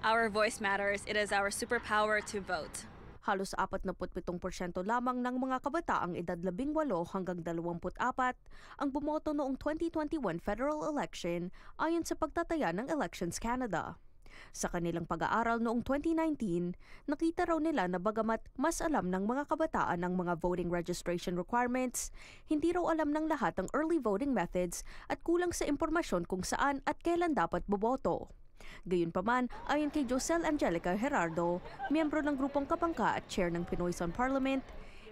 our voice matters. It is our superpower to vote. Halos 47% lamang ng mga kabataang edad 18 hanggang 24 ang bumoto noong 2021 federal election ayon sa pagtataya ng Elections Canada. Sa kanilang pag-aaral noong 2019, nakita raw nila na bagamat mas alam ng mga kabataan ang mga voting registration requirements, hindi raw alam ng lahat ang early voting methods at kulang sa impormasyon kung saan at kailan dapat boboto. Gayunpaman, ayon kay Josel Angelica Gerardo, miyembro ng grupong Kapangka at chair ng Pinoy Son Parliament,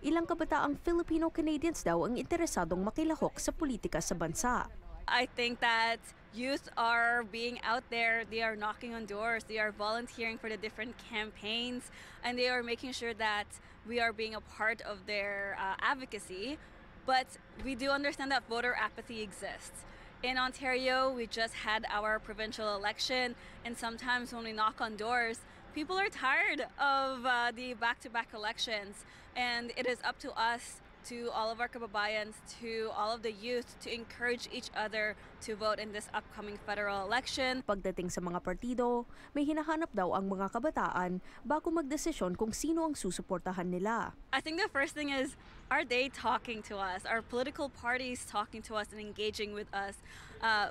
ilang kabataang Filipino-Canadians daw ang interesadong makilahok sa politika sa bansa. I think that youth are being out there, they are knocking on doors, they are volunteering for the different campaigns, and they are making sure that we are being a part of their advocacy. But we do understand that voter apathy exists. In Ontario, we just had our provincial election, and sometimes when we knock on doors, people are tired of the back-to-back elections, and it is up to us, to all of our kababayans, to all of the youth, to encourage each other to vote in this upcoming federal election. Pagdating sa mga partido, may hinahanap daw ang mga kabataan bago magdesisyon kung sino ang susuportahan nila. I think the first thing is, are they talking to us? Are political parties talking to us and engaging with us?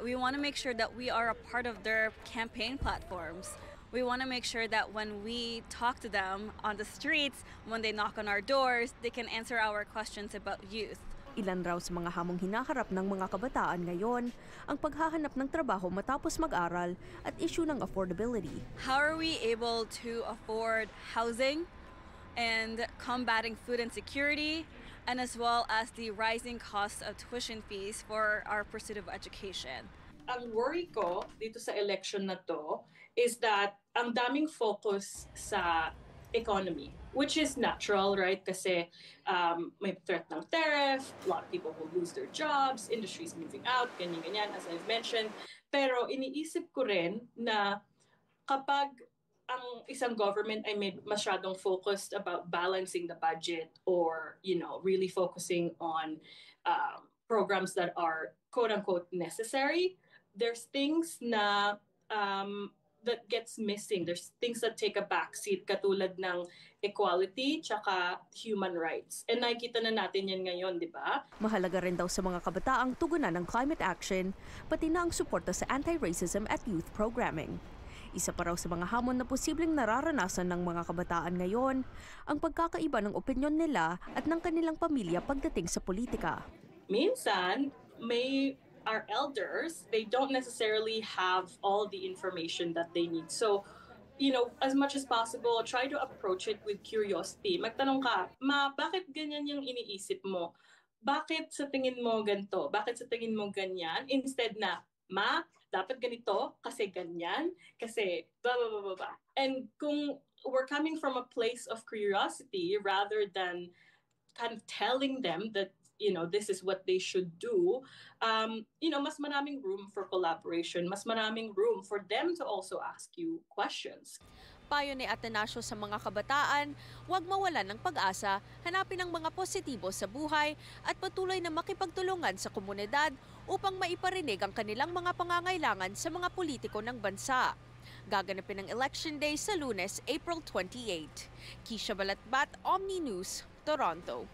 We want to make sure that we are a part of their campaign platforms. We want to make sure that when we talk to them on the streets, when they knock on our doors, they can answer our questions about youth. Ilan raw sa mga hamong hinaharap ng mga kabataan ngayon ang paghahanap ng trabaho matapos mag-aral at issue ng affordability. How are we able to afford housing and combating food insecurity, and as well as the rising cost of tuition fees for our pursuit of education? Ang worry ko dito sa election na to is that ang daming focus sa economy, which is natural, right? Kasi may threat ng tariff, a lot of people will lose their jobs, industries moving out, ganyan-ganyan, as I've mentioned. Pero iniisip ko rin na kapag ang isang government ay may masyadong focused about balancing the budget or, really focusing on programs that are quote-unquote necessary, there's things na that gets missing. There's things that take a backseat katulad ng equality tsaka human rights. And nakikita na natin yan ngayon, di ba? Mahalaga rin daw sa mga kabataang tugunan ng climate action, pati na ang suporta sa anti-racism at youth programming. Isa pa raw sa mga hamon na posibleng nararanasan ng mga kabataan ngayon, ang pagkakaiba ng opinyon nila at ng kanilang pamilya pagdating sa politika. Minsan, our elders, they don't necessarily have all the information that they need. So, as much as possible, try to approach it with curiosity. Magtanong ka, Ma, bakit ganyan yung iniisip mo? Bakit sa tingin mo ganito? Bakit sa tingin mo ganyan? Instead na, Ma, dapat ganito kasi ganyan, kasi blah, blah, blah, blah, blah. And kung we're coming from a place of curiosity rather than kind of telling them that this is what they should do, mas maraming room for collaboration, mas maraming room for them to also ask you questions. Payo ni Atenasio sa mga kabataan, huwag mawalan ng pag-asa, hanapin ang mga positibo sa buhay at patuloy na makipagtulungan sa komunidad upang maiparinig ang kanilang mga pangangailangan sa mga politiko ng bansa. Gaganapin ang Election Day sa Lunes, April 28. Kisha Balatbat, Omni News, Toronto.